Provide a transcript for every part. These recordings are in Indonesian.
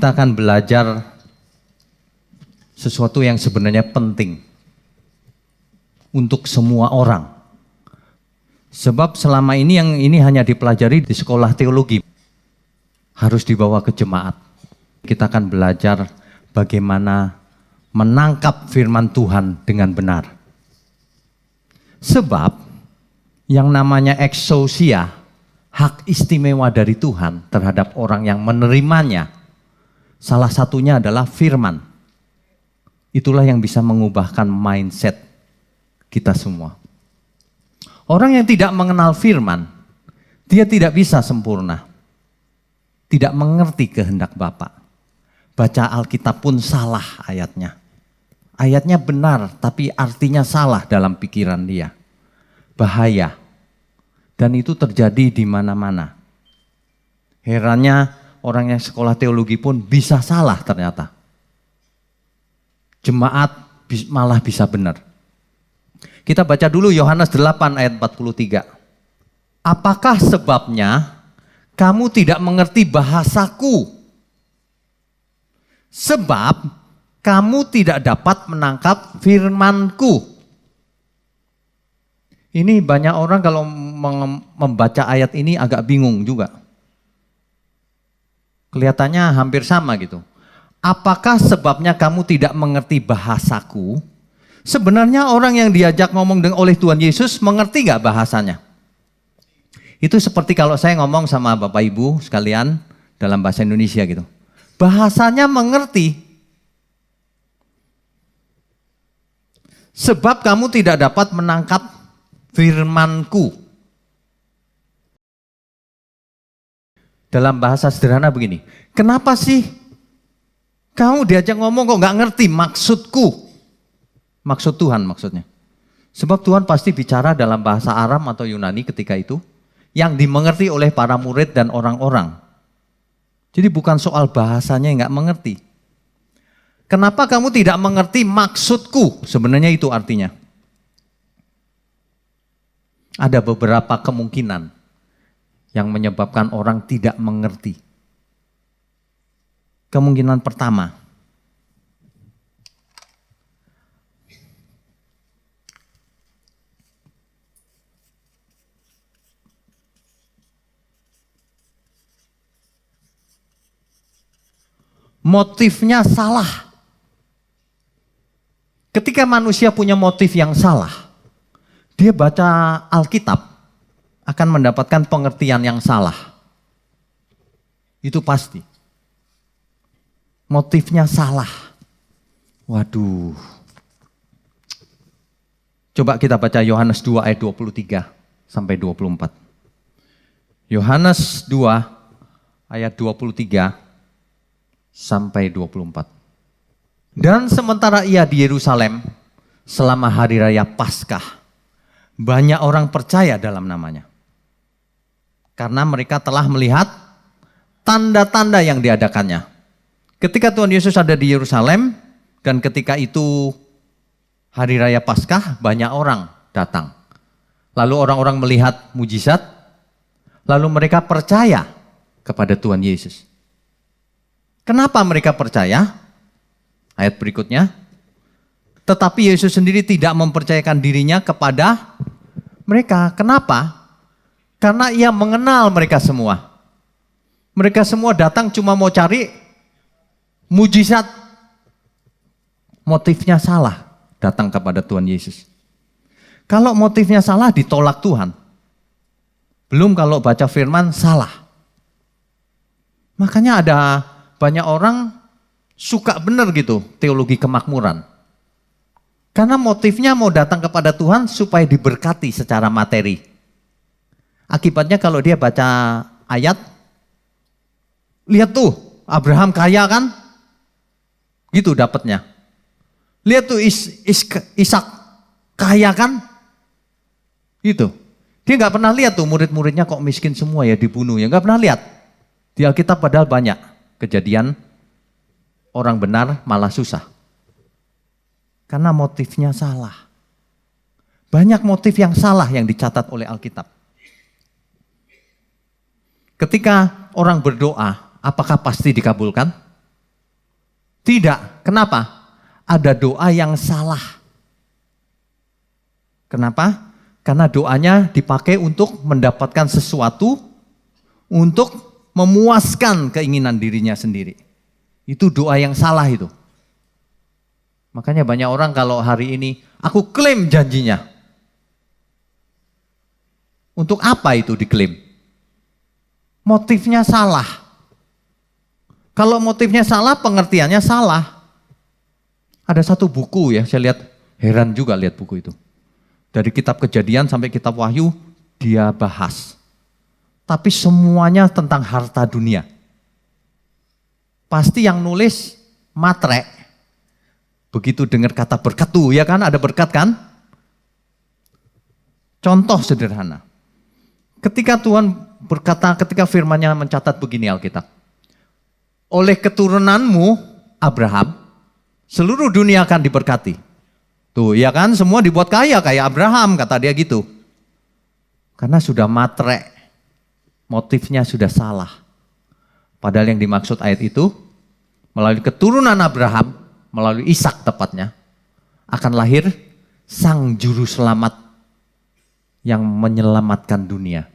kita akan belajar sesuatu yang sebenarnya penting untuk semua orang. Sebab selama ini yang ini hanya dipelajari di sekolah teologi, harus dibawa ke jemaat. Kita akan belajar bagaimana menangkap firman Tuhan dengan benar. Sebab yang namanya exousia, hak istimewa dari Tuhan terhadap orang yang menerimanya, salah satunya adalah firman. Itulah yang bisa mengubahkan mindset kita semua. Orang yang tidak mengenal firman, dia tidak bisa sempurna. Tidak mengerti kehendak Bapa. Baca Alkitab pun salah ayatnya. Ayatnya benar, tapi artinya salah dalam pikiran dia. Bahaya. Dan itu terjadi di mana-mana. Herannya orang yang sekolah teologi pun bisa salah ternyata. Jemaat malah bisa benar. Kita baca dulu Yohanes 8 ayat 43. Apakah sebabnya kamu tidak mengerti bahasaku? Sebab kamu tidak dapat menangkap firmanku. Ini banyak orang kalau membaca ayat ini agak bingung juga. Kelihatannya hampir sama gitu. Apakah sebabnya kamu tidak mengerti bahasaku? Sebenarnya orang yang diajak ngomong oleh Tuhan Yesus mengerti gak bahasanya? Itu seperti kalau saya ngomong sama Bapak Ibu sekalian dalam bahasa Indonesia gitu. Bahasanya mengerti. Sebab kamu tidak dapat menangkap firmanku. Dalam bahasa sederhana begini. Kenapa sih kamu diajak ngomong kok gak ngerti maksudku? Maksud Tuhan maksudnya. Sebab Tuhan pasti bicara dalam bahasa Aram atau Yunani ketika itu. Yang dimengerti oleh para murid dan orang-orang. Jadi bukan soal bahasanya yang gak mengerti. Kenapa kamu tidak mengerti maksudku? Sebenarnya itu artinya. Ada beberapa kemungkinan yang menyebabkan orang tidak mengerti. Kemungkinan pertama, motifnya salah. Ketika manusia punya motif yang salah, dia baca Alkitab akan mendapatkan pengertian yang salah. Itu pasti. Motifnya salah. Waduh. Coba kita baca Yohanes 2 ayat 23 sampai 24. Yohanes 2 ayat 23 sampai 24. Dan sementara ia di Yerusalem selama hari raya Paskah, banyak orang percaya dalam namanya. Karena mereka telah melihat tanda-tanda yang diadakannya. Ketika Tuhan Yesus ada di Yerusalem dan ketika itu hari raya Paskah, banyak orang datang. Lalu orang-orang melihat mujizat, lalu mereka percaya kepada Tuhan Yesus. Kenapa mereka percaya? Ayat berikutnya. Tetapi Yesus sendiri tidak mempercayakan dirinya kepada mereka. Kenapa? Karena ia mengenal mereka semua. Mereka semua datang cuma mau cari mujizat. Motifnya salah datang kepada Tuhan Yesus. Kalau motifnya salah ditolak Tuhan. Belum kalau baca firman salah. Makanya ada banyak orang suka benar gitu teologi kemakmuran. Karena motifnya mau datang kepada Tuhan supaya diberkati secara materi. Akibatnya kalau dia baca ayat, lihat tuh Abraham kaya kan? Gitu dapatnya. Lihat tuh Ishak kaya kan? Gitu. Dia nggak pernah lihat tuh murid-muridnya kok miskin semua ya dibunuh ya, nggak pernah lihat. Di Alkitab padahal banyak kejadian orang benar malah susah. Karena motifnya salah. Banyak motif yang salah yang dicatat oleh Alkitab. Ketika orang berdoa, apakah pasti dikabulkan? Tidak. Kenapa? Ada doa yang salah. Kenapa? Karena doanya dipakai untuk mendapatkan sesuatu, untuk memuaskan keinginan dirinya sendiri. Itu doa yang salah itu. Makanya banyak orang kalau hari ini, aku klaim janjinya. Untuk apa itu diklaim? Motifnya salah. Kalau motifnya salah, pengertiannya salah. Ada satu buku ya, saya lihat, heran juga lihat buku itu. Dari kitab Kejadian sampai kitab Wahyu, dia bahas. Tapi semuanya tentang harta dunia. Pasti yang nulis matre. Begitu dengar kata berkat tuh, ya kan, ada berkat kan? Contoh sederhana. Ketika Tuhan berkata, ketika firman-Nya mencatat begini Alkitab. Oleh keturunanmu, Abraham, seluruh dunia akan diberkati. Tuh, ya kan, semua dibuat kaya, kayak Abraham, kata dia gitu. Karena sudah matre, motifnya sudah salah. Padahal yang dimaksud ayat itu, melalui keturunan Abraham, melalui Ishak tepatnya, akan lahir sang juru selamat yang menyelamatkan dunia.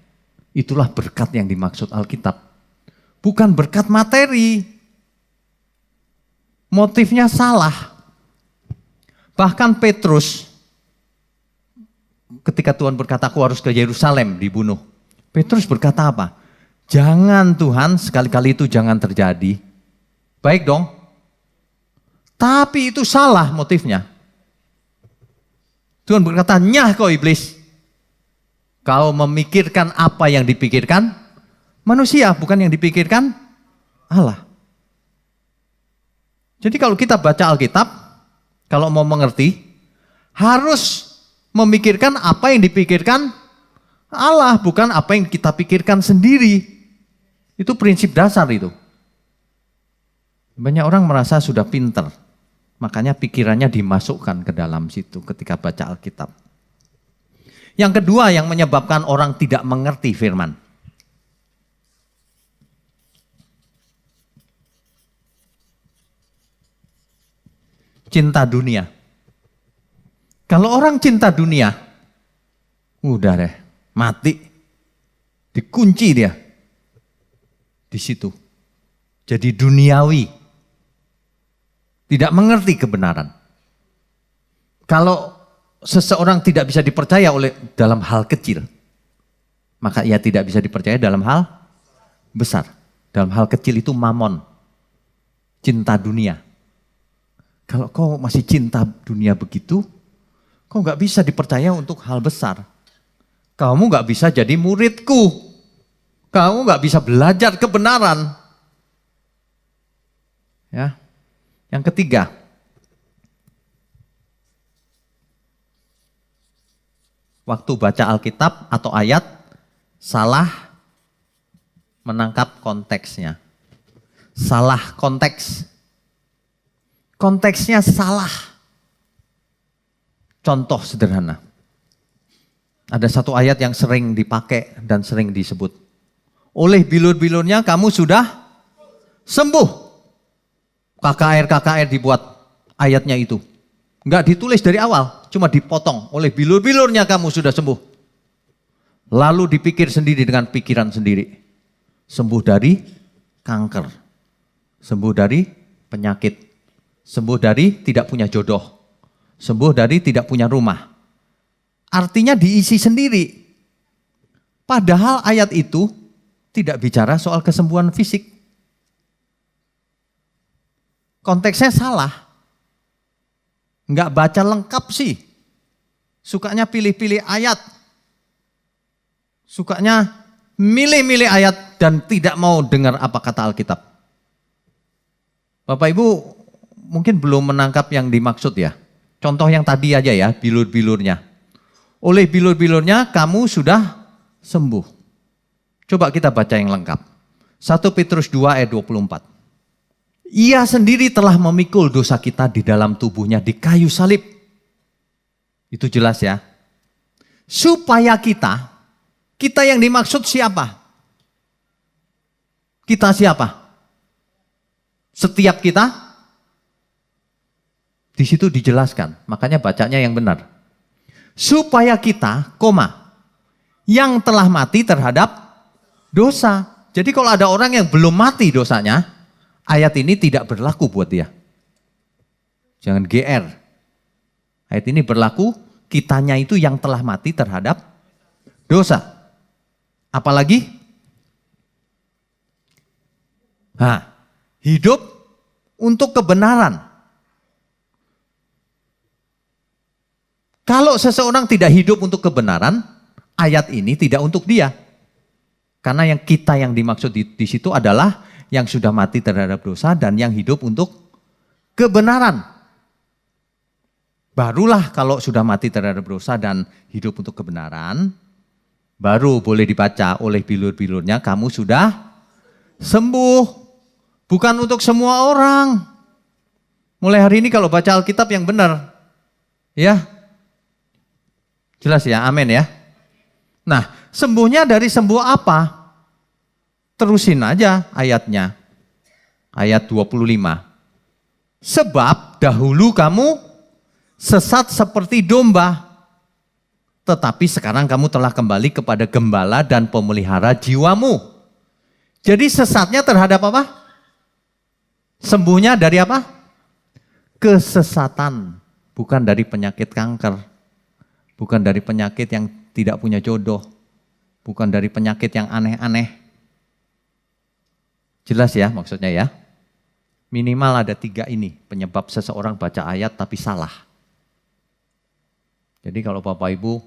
Itulah berkat yang dimaksud Alkitab. Bukan berkat materi. Motifnya salah. Bahkan Petrus, ketika Tuhan berkata, aku harus ke Yerusalem dibunuh. Petrus berkata apa? Jangan Tuhan, sekali-kali itu jangan terjadi. Baik dong. Tapi itu salah motifnya. Tuhan berkata, nyah kau iblis. Kau memikirkan apa yang dipikirkan manusia, bukan yang dipikirkan Allah. Jadi kalau kita baca Alkitab, kalau mau mengerti, harus memikirkan apa yang dipikirkan Allah, bukan apa yang kita pikirkan sendiri. Itu prinsip dasar itu. Banyak orang merasa sudah pinter, makanya pikirannya dimasukkan ke dalam situ ketika baca Alkitab. Yang kedua yang menyebabkan orang tidak mengerti firman. Cinta dunia. Kalau orang cinta dunia, udah deh, mati. Dikunci dia. Di situ. Jadi duniawi. Tidak mengerti kebenaran. Kalau seseorang tidak bisa dipercaya oleh dalam hal kecil, maka ia tidak bisa dipercaya dalam hal besar. Dalam hal kecil itu mamon. Cinta dunia. Kalau kau masih cinta dunia begitu, kau nggak bisa dipercaya untuk hal besar. Kamu nggak bisa jadi muridku. Kamu nggak bisa belajar kebenaran. Ya. Yang ketiga, waktu baca Alkitab atau ayat, salah menangkap konteksnya. Salah konteks. Konteksnya salah. Contoh sederhana. Ada satu ayat yang sering dipakai dan sering disebut. Oleh bilur-bilurnya kamu sudah sembuh. KKR dibuat ayatnya itu. Enggak ditulis dari awal, cuma dipotong. Oleh bilur-bilurnya kamu sudah sembuh. Lalu dipikir sendiri dengan pikiran sendiri. Sembuh dari kanker. Sembuh dari penyakit. Sembuh dari tidak punya jodoh. Sembuh dari tidak punya rumah. Artinya diisi sendiri. Padahal ayat itu tidak bicara soal kesembuhan fisik. Konteksnya salah. Enggak baca lengkap sih. Sukanya pilih-pilih ayat. Sukanya milih-milih ayat dan tidak mau dengar apa kata Alkitab. Bapak Ibu mungkin belum menangkap yang dimaksud ya. Contoh yang tadi aja ya, bilur-bilurnya. Oleh bilur-bilurnya kamu sudah sembuh. Coba kita baca yang lengkap. 1 Petrus 2 ayat 24. Ia sendiri telah memikul dosa kita di dalam tubuhnya di kayu salib. Itu jelas ya. Supaya kita yang dimaksud siapa? Kita siapa? Setiap kita? Di situ dijelaskan, makanya bacanya yang benar. Supaya kita, yang telah mati terhadap dosa. Jadi kalau ada orang yang belum mati dosanya, ayat ini tidak berlaku buat dia. Jangan GR. Ayat ini berlaku, kitanya itu yang telah mati terhadap dosa. Apalagi? Hidup untuk kebenaran. Kalau seseorang tidak hidup untuk kebenaran, ayat ini tidak untuk dia. Karena yang kita yang dimaksud di situ adalah yang sudah mati terhadap dosa dan yang hidup untuk kebenaran. Barulah kalau sudah mati terhadap dosa dan hidup untuk kebenaran, baru boleh dibaca oleh bilur-bilurnya, kamu sudah sembuh. Bukan untuk semua orang. Mulai hari ini kalau baca Alkitab yang benar. Ya. Jelas ya, amin ya. Nah, sembuhnya dari sembuh apa? Terusin aja ayatnya. Ayat 25. Sebab dahulu kamu sesat seperti domba, tetapi sekarang kamu telah kembali kepada gembala dan pemelihara jiwamu. Jadi sesatnya terhadap apa? Sembuhnya dari apa? Kesesatan, bukan dari penyakit kanker. Bukan dari penyakit yang tidak punya jodoh. Bukan dari penyakit yang aneh-aneh. Jelas ya maksudnya ya. Minimal ada 3 ini penyebab seseorang baca ayat tapi salah. Jadi kalau Bapak Ibu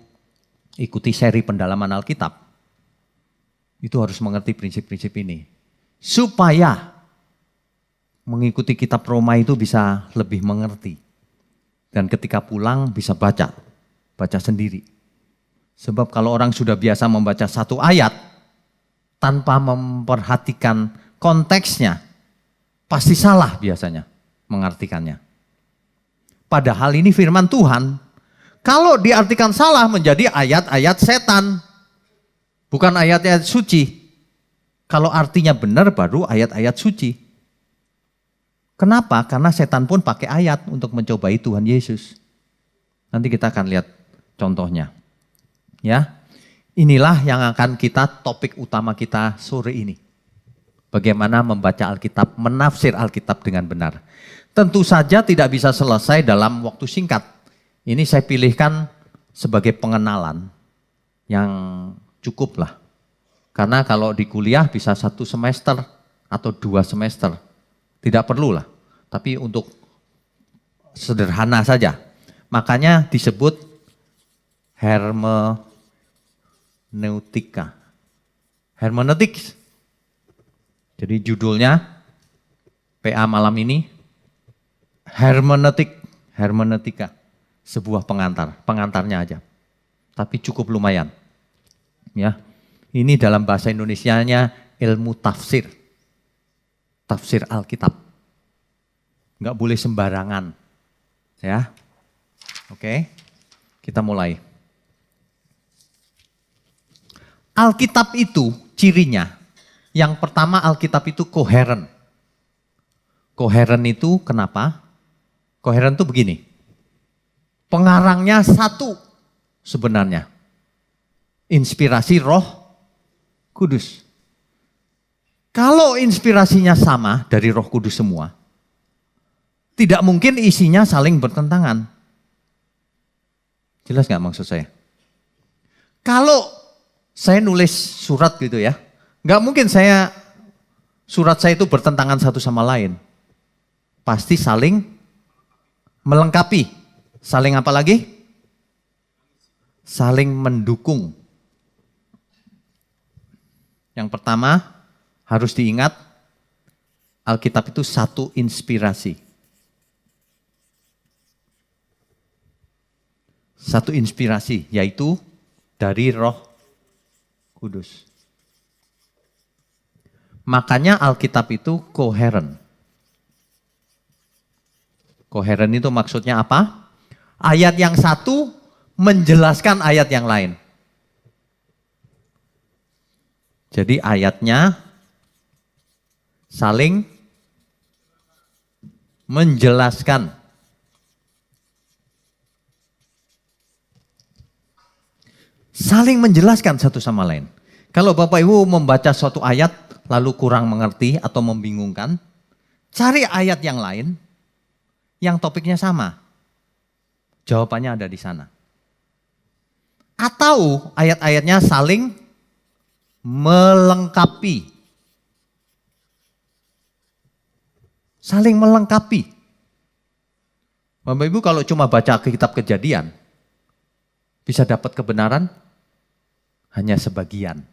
ikuti seri pendalaman Alkitab, itu harus mengerti prinsip-prinsip ini. Supaya mengikuti kitab Roma itu bisa lebih mengerti. Dan ketika pulang bisa baca sendiri. Sebab kalau orang sudah biasa membaca satu ayat tanpa memperhatikan konteksnya, pasti salah biasanya mengartikannya. Padahal ini firman Tuhan, kalau diartikan salah menjadi ayat-ayat setan, bukan ayat-ayat suci. Kalau artinya benar baru ayat-ayat suci. Kenapa? Karena setan pun pakai ayat untuk mencobai Tuhan Yesus. Nanti kita akan lihat contohnya. Ya. Inilah yang akan topik utama kita sore ini. Bagaimana membaca Alkitab, menafsir Alkitab dengan benar. Tentu saja tidak bisa selesai dalam waktu singkat. Ini saya pilihkan sebagai pengenalan yang cukup lah. Karena kalau di kuliah bisa 1 semester atau 2 semester. Tidak perlu lah. Tapi untuk sederhana saja. Makanya disebut hermeneutika. Hermeneutics. Jadi judulnya PA malam ini hermeneutika. Sebuah pengantarnya aja. Tapi cukup lumayan. Ya. Ini dalam bahasa Indonesianya ilmu tafsir. Tafsir Alkitab. Enggak boleh sembarangan. Ya. Oke. Kita mulai. Alkitab itu cirinya, yang pertama Alkitab itu koheren. Koheren itu kenapa? Koheren itu begini, pengarangnya satu sebenarnya. Inspirasi Roh Kudus. Kalau inspirasinya sama dari Roh Kudus semua, tidak mungkin isinya saling bertentangan. Jelas nggak maksud saya? Kalau saya nulis surat gitu ya, nggak mungkin surat saya itu bertentangan satu sama lain. Pasti saling melengkapi. Saling apa lagi? Saling mendukung. Yang pertama harus diingat, Alkitab itu satu inspirasi. Satu inspirasi, yaitu dari Roh Kudus. Makanya Alkitab itu koheren. Koheren itu maksudnya apa? Ayat yang satu menjelaskan ayat yang lain. Jadi ayatnya saling menjelaskan Saling menjelaskan satu sama lain. Kalau Bapak Ibu membaca suatu ayat lalu kurang mengerti atau membingungkan, cari ayat yang lain yang topiknya sama. Jawabannya ada di sana. Atau ayat-ayatnya saling melengkapi. Saling melengkapi. Bapak Ibu kalau cuma baca kitab Kejadian, bisa dapat kebenaran hanya sebagian.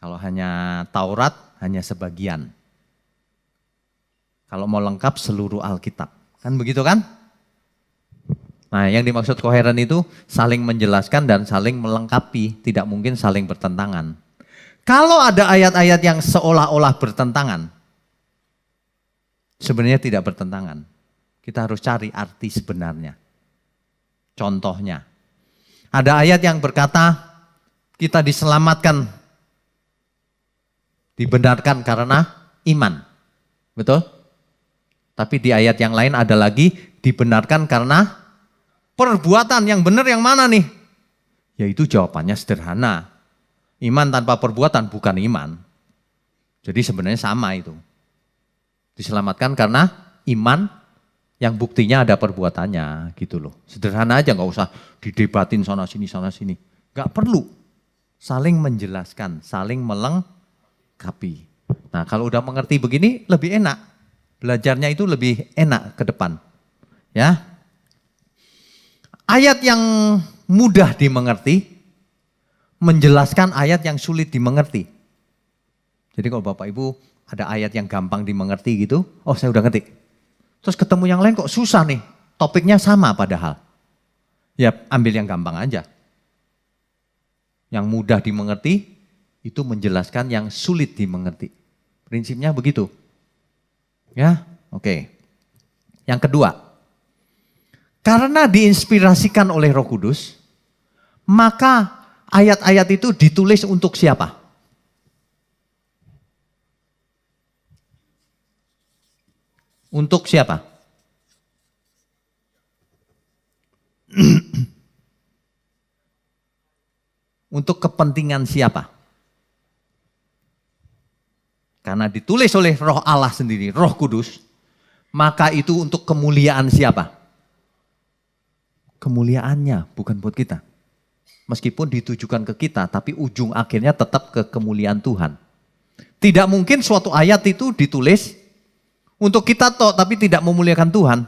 Kalau hanya Taurat, hanya sebagian. Kalau mau lengkap seluruh Alkitab. Kan begitu kan? Nah, yang dimaksud koheren itu saling menjelaskan dan saling melengkapi. Tidak mungkin saling bertentangan. Kalau ada ayat-ayat yang seolah-olah bertentangan, sebenarnya tidak bertentangan. Kita harus cari arti sebenarnya. Contohnya, ada ayat yang berkata kita diselamatkan, dibenarkan karena iman. Betul? Tapi di ayat yang lain ada lagi dibenarkan karena perbuatan. Yang benar yang mana nih? Yaitu jawabannya sederhana. Iman tanpa perbuatan bukan iman. Jadi sebenarnya sama itu. Diselamatkan karena iman yang buktinya ada perbuatannya gitu loh. Sederhana aja, nggak usah didebatin sana sini. Nggak perlu. Saling menjelaskan, saling melengkapi. Nah kalau udah mengerti begini lebih enak. Belajarnya itu lebih enak ke depan. Ya. Ayat yang mudah dimengerti menjelaskan ayat yang sulit dimengerti. Jadi kalau Bapak Ibu ada ayat yang gampang dimengerti gitu, oh saya udah ngerti. Terus ketemu yang lain kok susah nih, topiknya sama padahal. Ya ambil yang gampang aja. Yang mudah dimengerti itu menjelaskan yang sulit dimengerti. Prinsipnya begitu. Ya, oke. Yang kedua, karena diinspirasikan oleh Roh Kudus, maka ayat-ayat itu ditulis untuk siapa? Untuk siapa? Untuk kepentingan siapa? Karena ditulis oleh Roh Allah sendiri, Roh Kudus, maka itu untuk kemuliaan siapa? Kemuliaannya, bukan buat kita. Meskipun ditujukan ke kita, tapi ujung akhirnya tetap ke kemuliaan Tuhan. Tidak mungkin suatu ayat itu ditulis untuk kita toh, tapi tidak memuliakan Tuhan.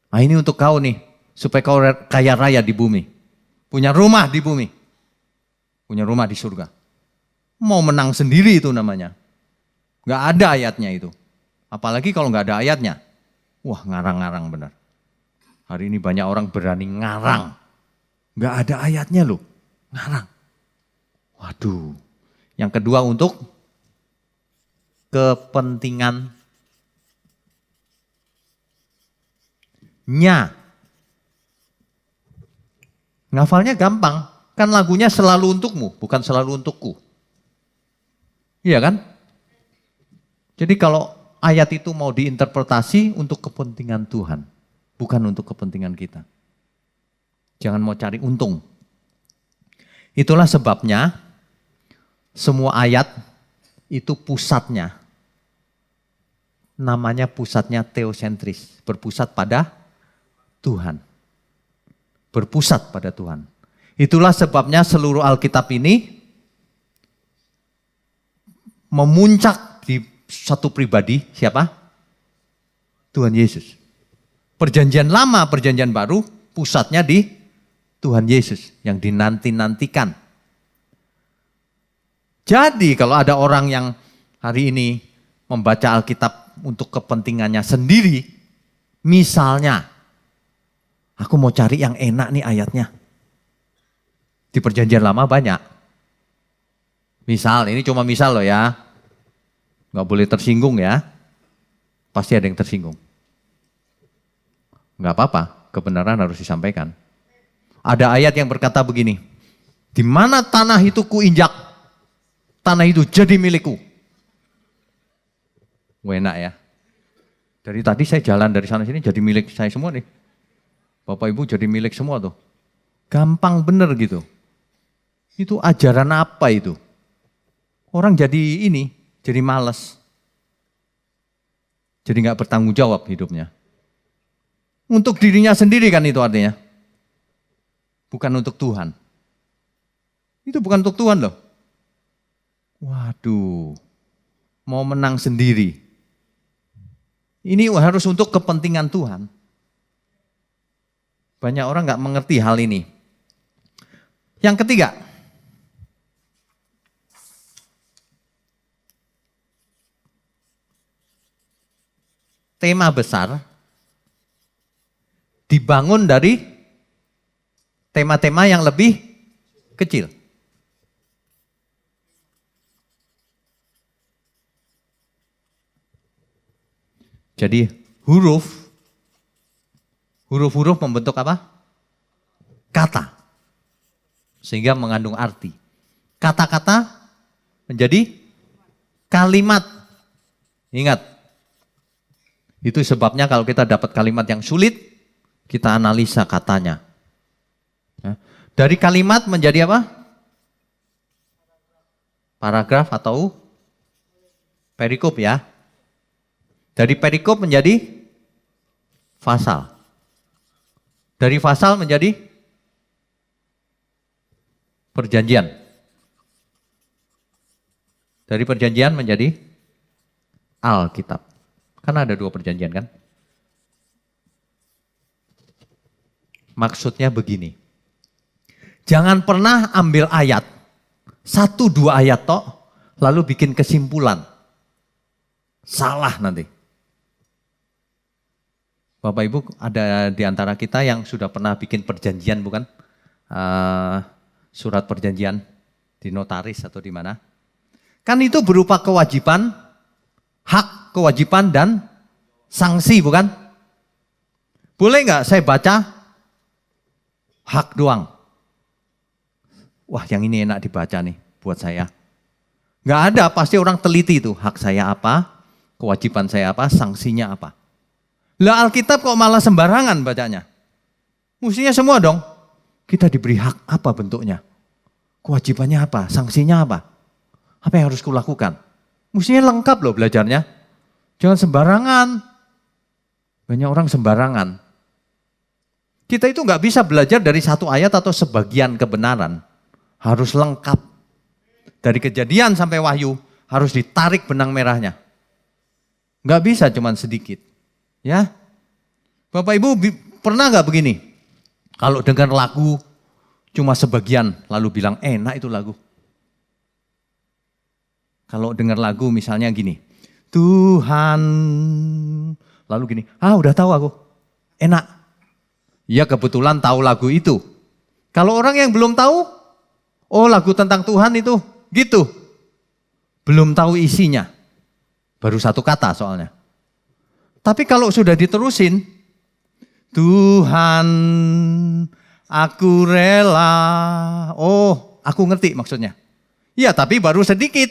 Nah ini untuk kau nih, supaya kau kaya raya di bumi. Punya rumah di bumi. Punya rumah di surga. Mau menang sendiri itu namanya. Gak ada ayatnya itu. Apalagi kalau gak ada ayatnya. Wah ngarang-ngarang benar. Hari ini banyak orang berani ngarang. Gak ada ayatnya loh. Ngarang. Waduh. Yang kedua untuk kepentingannya. Ngafalnya gampang. Kan lagunya selalu untukmu, bukan selalu untukku. Iya kan? Jadi kalau ayat itu mau diinterpretasi untuk kepentingan Tuhan, bukan untuk kepentingan kita. Jangan mau cari untung. Itulah sebabnya semua ayat itu pusatnya, namanya pusatnya teosentris, berpusat pada Tuhan. Berpusat pada Tuhan. Itulah sebabnya seluruh Alkitab ini memuncak di satu pribadi, siapa? Tuhan Yesus. Perjanjian lama, perjanjian baru, pusatnya di Tuhan Yesus yang dinanti-nantikan. Jadi kalau ada orang yang hari ini membaca Alkitab untuk kepentingannya sendiri, misalnya, aku mau cari yang enak nih ayatnya. Di perjanjian lama banyak. Misal, ini cuma misal loh ya. Nggak boleh tersinggung ya. Pasti ada yang tersinggung. Nggak apa-apa, kebenaran harus disampaikan. Ada ayat yang berkata begini, di mana tanah itu kuinjak, tanah itu jadi milikku. Enak ya. Dari tadi saya jalan dari sana sini jadi milik saya semua nih. Bapak Ibu jadi milik semua tuh. Gampang bener gitu. Itu ajaran apa itu? Orang jadi jadi malas. Jadi nggak bertanggung jawab hidupnya. Untuk dirinya sendiri kan itu artinya. Bukan untuk Tuhan. Itu bukan untuk Tuhan loh. Waduh, mau menang sendiri. Ini harus untuk kepentingan Tuhan. Banyak orang nggak mengerti hal ini. Yang ketiga, tema besar dibangun dari tema-tema yang lebih kecil. Jadi huruf-huruf membentuk apa? Kata. Sehingga mengandung arti. Kata-kata menjadi kalimat. Ingat, itu sebabnya kalau kita dapat kalimat yang sulit, kita analisa katanya. Dari kalimat menjadi apa? Paragraf atau perikop ya. Dari perikop menjadi pasal. Dari pasal menjadi perjanjian. Dari perjanjian menjadi Alkitab. Kan ada 2 perjanjian kan? Maksudnya begini. Jangan pernah ambil ayat, 1-2 ayat tok, lalu bikin kesimpulan. Salah nanti. Bapak Ibu ada di antara kita yang sudah pernah bikin perjanjian bukan? Surat perjanjian di notaris atau di mana? Kan itu berupa kewajiban, hak, kewajiban dan sanksi bukan? Boleh nggak saya baca hak doang? Wah yang ini enak dibaca nih buat saya. Nggak ada, pasti orang teliti itu. Hak saya apa, kewajiban saya apa, sanksinya apa. Lah Alkitab kok malah sembarangan bacanya. Mestinya semua dong. Kita diberi hak apa bentuknya? Kewajibannya apa? Sanksinya apa? Apa yang harus kulakukan? Mestinya lengkap loh belajarnya. Jangan sembarangan. Banyak orang sembarangan. Kita itu nggak bisa belajar dari 1 ayat atau sebagian kebenaran. Harus lengkap. Dari Kejadian sampai Wahyu harus ditarik benang merahnya. Nggak bisa cuman sedikit. Ya, Bapak Ibu pernah nggak begini? Kalau dengar lagu cuma sebagian lalu bilang enak itu lagu. Kalau dengar lagu misalnya gini, Tuhan, lalu gini, udah tahu aku, enak. Ya kebetulan tahu lagu itu. Kalau orang yang belum tahu, oh lagu tentang Tuhan itu gitu. Belum tahu isinya, baru 1 kata soalnya. Tapi kalau sudah diterusin, Tuhan, aku rela. Oh, aku ngerti maksudnya. Iya, tapi baru sedikit.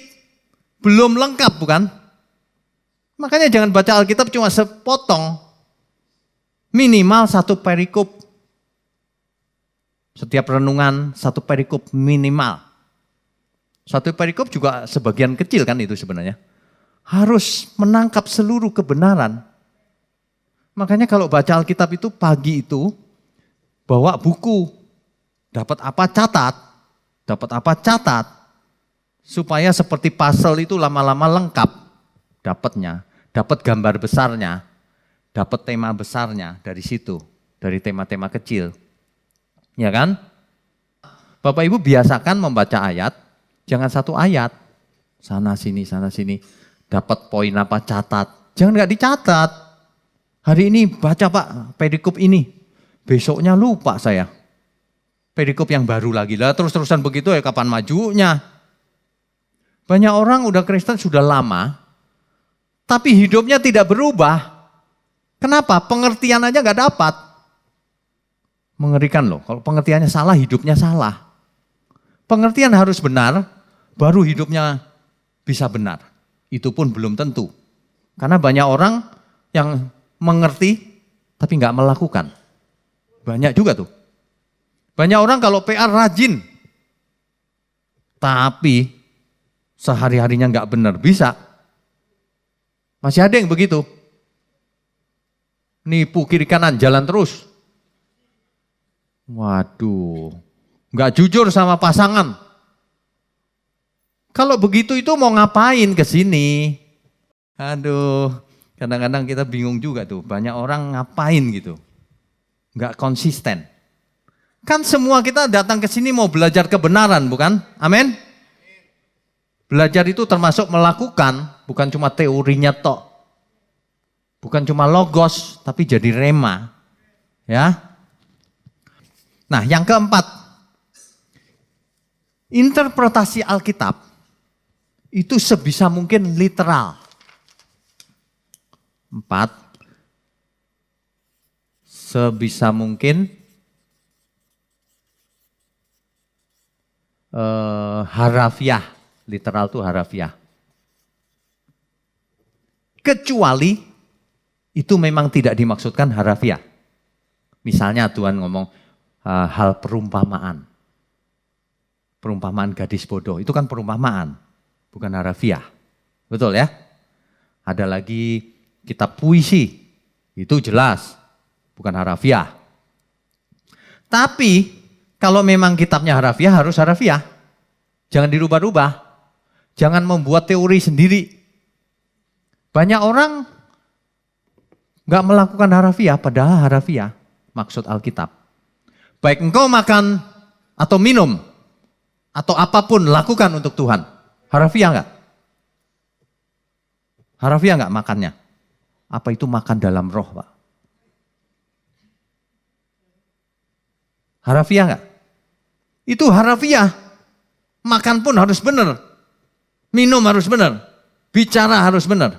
Belum lengkap bukan? Makanya jangan baca Alkitab cuma sepotong. Minimal 1 perikop. Setiap renungan 1 perikop minimal. 1 perikop juga sebagian kecil kan itu sebenarnya. Harus menangkap seluruh kebenaran. Makanya kalau baca Alkitab itu pagi itu bawa buku. Dapat apa catat. Dapat apa catat. Supaya seperti puzzle itu lama-lama lengkap dapatnya. Dapat gambar besarnya. Dapat tema besarnya dari situ. Dari tema-tema kecil. Ya kan? Bapak Ibu biasakan membaca ayat. Jangan 1 ayat. Sana sini, sana sini. Dapat poin apa catat. Jangan nggak dicatat. Hari ini baca Pak perikop ini. Besoknya lupa saya. Perikop yang baru lagi. Lah terus-terusan begitu ya kapan majunya. Banyak orang udah Kristen sudah lama. Tapi hidupnya tidak berubah. Kenapa? Pengertian aja nggak dapat. Mengerikan loh. Kalau pengertiannya salah, hidupnya salah. Pengertian harus benar, baru hidupnya bisa benar. Itu pun belum tentu. Karena banyak orang yang mengerti tapi nggak melakukan. Banyak juga tuh. Banyak orang kalau PR rajin, tapi sehari-harinya nggak benar. Bisa. Masih ada yang begitu. Nipu kiri kanan, jalan terus. Waduh, nggak jujur sama pasangan. Kalau begitu itu mau ngapain ke sini? Aduh, kadang-kadang kita bingung juga tuh. Banyak orang ngapain gitu. Nggak konsisten. Kan semua kita datang ke sini mau belajar kebenaran, bukan? Amin. Belajar itu termasuk melakukan, bukan cuma teorinya tok. Bukan cuma logos, tapi jadi rema. Ya. Nah, yang keempat. Interpretasi Alkitab itu sebisa mungkin literal. 4. Sebisa mungkin harafiah. Literal itu harafiah. Kecuali itu memang tidak dimaksudkan harafiah. Misalnya Tuhan ngomong hal perumpamaan. Perumpamaan gadis bodoh, itu kan perumpamaan, bukan harafiah. Betul ya? Ada lagi kitab puisi, itu jelas, bukan harafiah. Tapi kalau memang kitabnya harafiah, harus harafiah. Jangan dirubah-rubah. Jangan membuat teori sendiri. Banyak orang nggak melakukan harafiah, padahal harafiah maksud Alkitab. Baik engkau makan atau minum, atau apapun lakukan untuk Tuhan. Harafiah nggak? Harafiah nggak makannya? Apa itu makan dalam roh, Pak? Harafiah nggak? Itu harafiah. Makan pun harus benar. Minum harus benar. Bicara harus benar.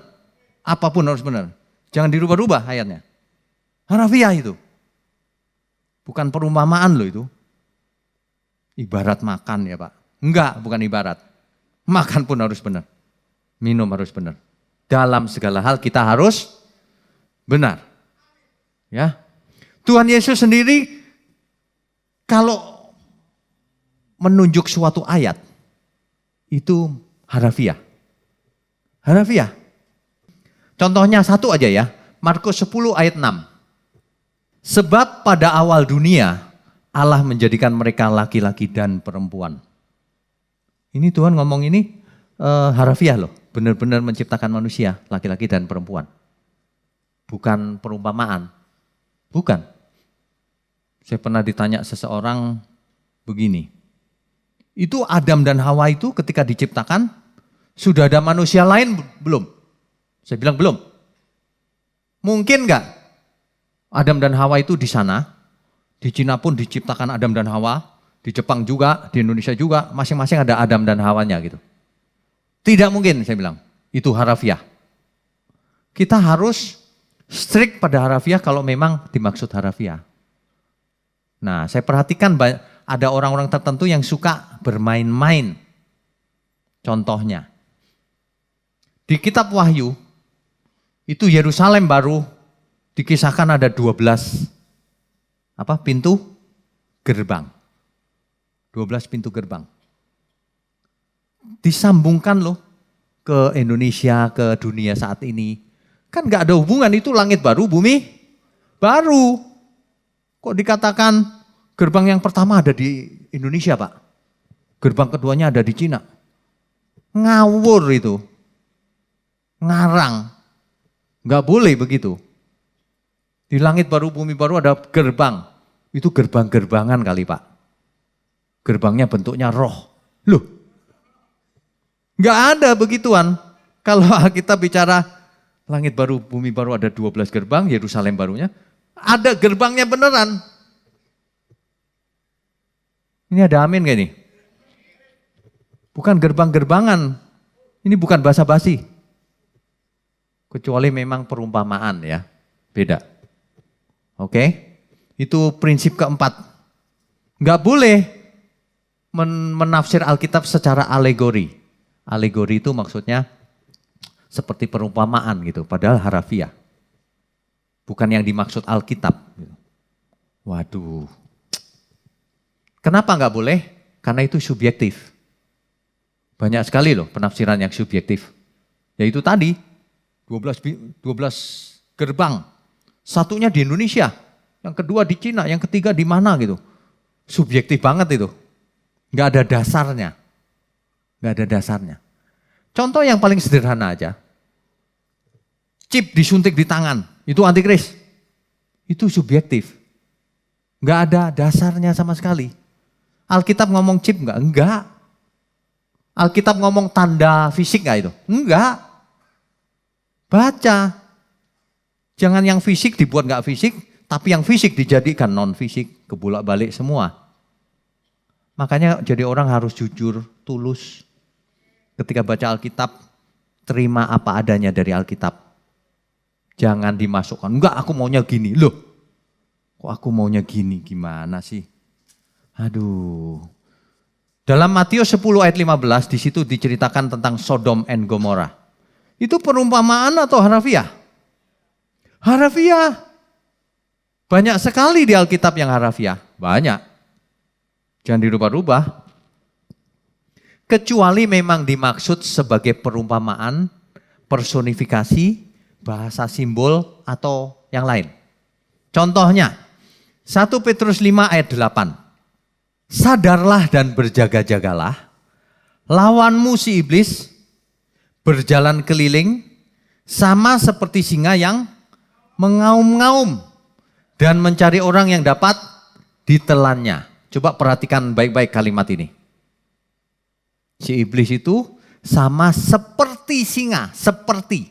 Apapun harus benar. Jangan dirubah-rubah ayatnya. Harafiah itu. Bukan perumpamaan loh itu. Ibarat makan ya Pak. Enggak, bukan ibarat. Makan pun harus benar. Minum harus benar. Dalam segala hal kita harus benar. Ya. Tuhan Yesus sendiri kalau menunjuk suatu ayat itu harafiah. Harafiah. Contohnya satu aja ya. Markus 10 ayat 6. Sebab pada awal dunia Allah menjadikan mereka laki-laki dan perempuan. Ini Tuhan ngomong ini harafiah loh. Benar-benar menciptakan manusia laki-laki dan perempuan. Bukan perumpamaan. Bukan. Saya pernah ditanya seseorang begini. Itu Adam dan Hawa itu ketika diciptakan, sudah ada manusia lain belum? Saya bilang belum. Mungkin enggak Adam dan Hawa itu di sana, di Cina pun diciptakan Adam dan Hawa, di Jepang juga, di Indonesia juga, masing-masing ada Adam dan Hawanya gitu. Tidak mungkin saya bilang, itu harafiah. Kita harus strict pada harafiah kalau memang dimaksud harafiah. Nah saya perhatikan ada orang-orang tertentu yang suka bermain-main. Contohnya, di kitab Wahyu, itu Yerusalem baru dikisahkan ada 12 pintu gerbang. 12 pintu gerbang. Disambungkan loh ke Indonesia, ke dunia saat ini. Kan gak ada hubungan, itu langit baru, bumi baru. Kok dikatakan gerbang yang pertama ada di Indonesia Pak? Gerbang keduanya ada di Cina. Ngawur itu. Ngarang. Gak boleh begitu. Di langit baru, bumi baru ada gerbang. Itu gerbang-gerbangan kali Pak. Gerbangnya bentuknya roh. Loh, gak ada begituan. Kalau kita bicara langit baru, bumi baru ada 12 gerbang, Yerusalem barunya. Ada gerbangnya beneran. Ini ada amin gak nih? Bukan gerbang-gerbangan. Ini bukan basa-basi. Kecuali memang perumpamaan ya. Beda. Oke? Itu prinsip keempat. Gak boleh menafsir Alkitab secara alegori. Alegori itu maksudnya seperti perumpamaan gitu. Padahal harafiah. Bukan yang dimaksud Alkitab. Waduh. Kenapa nggak boleh? Karena itu subjektif. Banyak sekali loh penafsiran yang subjektif. Yaitu tadi, 12 gerbang. Satunya di Indonesia, yang kedua di Cina, yang ketiga di mana gitu. Subjektif banget itu. Nggak ada dasarnya. Nggak ada dasarnya. Contoh yang paling sederhana aja. Chip disuntik di tangan, itu antikris. Itu subjektif. Nggak ada dasarnya sama sekali. Alkitab ngomong chip nggak? Enggak. Alkitab ngomong tanda fisik nggak itu? Enggak. Baca. Jangan yang fisik dibuat nggak fisik, tapi yang fisik dijadikan non fisik, kebolak-balik semua. Makanya jadi orang harus jujur, tulus. Ketika baca Alkitab, terima apa adanya dari Alkitab. Jangan dimasukkan, enggak aku maunya gini. Loh, kok aku maunya gini, gimana sih? Aduh. Dalam Matius 10 ayat 15, di situ diceritakan tentang Sodom and Gomora. Itu perumpamaan atau harafiah? Harafiah. Banyak sekali di Alkitab yang harafiah. Banyak. Jangan dirubah-rubah. Kecuali memang dimaksud sebagai perumpamaan, personifikasi, bahasa simbol, atau yang lain. Contohnya, 1 Petrus 5 ayat 8. Sadarlah dan berjaga-jagalah, lawanmu si iblis berjalan keliling sama seperti singa yang mengaum-ngaum dan mencari orang yang dapat ditelannya. Coba perhatikan baik-baik kalimat ini. Si iblis itu sama seperti singa, seperti.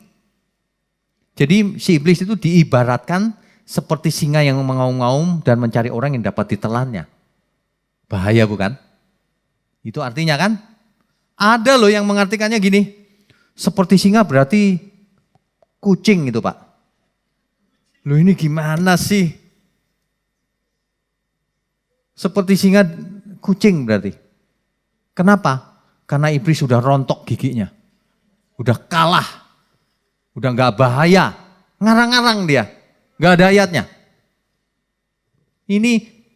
Jadi si iblis itu diibaratkan seperti singa yang mengaum-ngaum dan mencari orang yang dapat ditelannya. Bahaya bukan? Itu artinya kan? Ada loh yang mengartikannya gini. Seperti singa berarti kucing itu Pak. Loh ini gimana sih? Seperti singa kucing berarti. Kenapa? Karena iblis sudah rontok giginya. Udah kalah. Udah gak bahaya. Ngarang-ngarang dia. Gak ada ayatnya.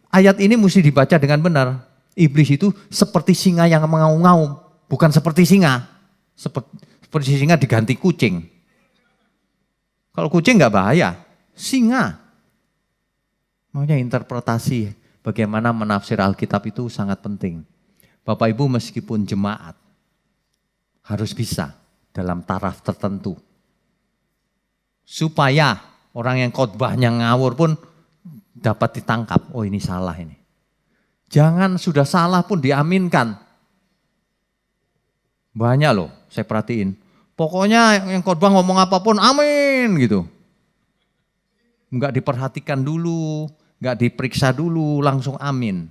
Ayat ini mesti dibaca dengan benar. Iblis itu seperti singa yang mengaum-ngaum. Bukan seperti singa. Seperti singa diganti kucing. Kalau kucing gak bahaya. Singa. Makanya interpretasi bagaimana menafsir Alkitab itu sangat penting. Bapak Ibu meskipun jemaat harus bisa dalam taraf tertentu. Supaya orang yang khotbahnya ngawur pun dapat ditangkap. Oh ini salah ini. Jangan sudah salah pun diaminkan. Banyak loh saya perhatiin. Pokoknya yang khotbah ngomong apapun amin gitu. Enggak diperhatikan dulu, enggak diperiksa dulu, langsung amin.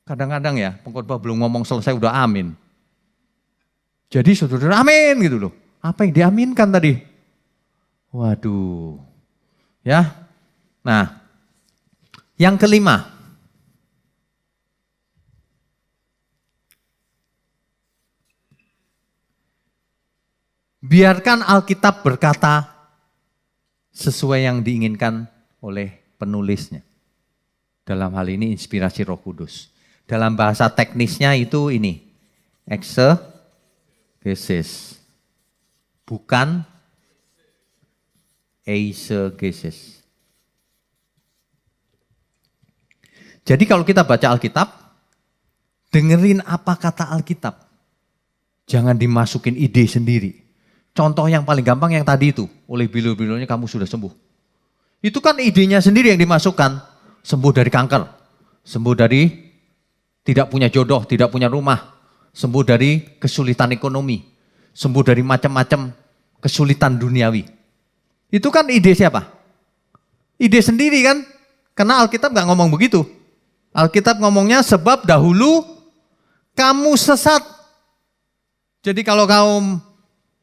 Kadang-kadang ya pengkhotbah belum ngomong selesai udah amin. Jadi saudara amin gitu loh. Apa yang diaminkan tadi? Waduh. Ya. Nah, yang kelima. Biarkan Alkitab berkata sesuai yang diinginkan oleh penulisnya. Dalam hal ini inspirasi Roh Kudus. Dalam bahasa teknisnya itu ini, exegesis. Bukan eisegesis. Jadi kalau kita baca Alkitab, dengerin apa kata Alkitab. Jangan dimasukin ide sendiri. Contoh yang paling gampang yang tadi itu, oleh bilur-bilurnya kamu sudah sembuh. Itu kan idenya sendiri yang dimasukkan. Sembuh dari kanker, sembuh dari tidak punya jodoh, tidak punya rumah, sembuh dari kesulitan ekonomi, sembuh dari macam-macam kesulitan duniawi. Itu kan ide siapa? Ide sendiri kan? Karena Alkitab nggak ngomong begitu. Alkitab ngomongnya sebab dahulu kamu sesat. Jadi kalau kamu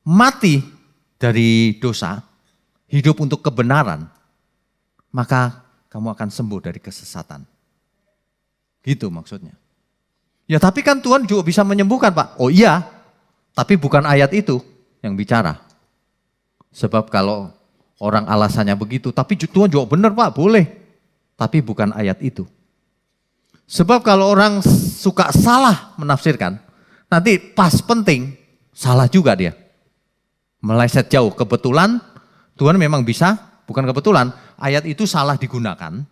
mati dari dosa, hidup untuk kebenaran, maka kamu akan sembuh dari kesesatan. Gitu maksudnya. Ya tapi kan Tuhan juga bisa menyembuhkan Pak. Oh iya, tapi bukan ayat itu yang bicara. Sebab kalau orang alasannya begitu, tapi Tuhan juga benar Pak, boleh. Tapi bukan ayat itu. Sebab kalau orang suka salah menafsirkan, nanti pas penting salah juga dia. Meleset jauh. Kebetulan Tuhan memang bisa, bukan kebetulan, ayat itu salah digunakan,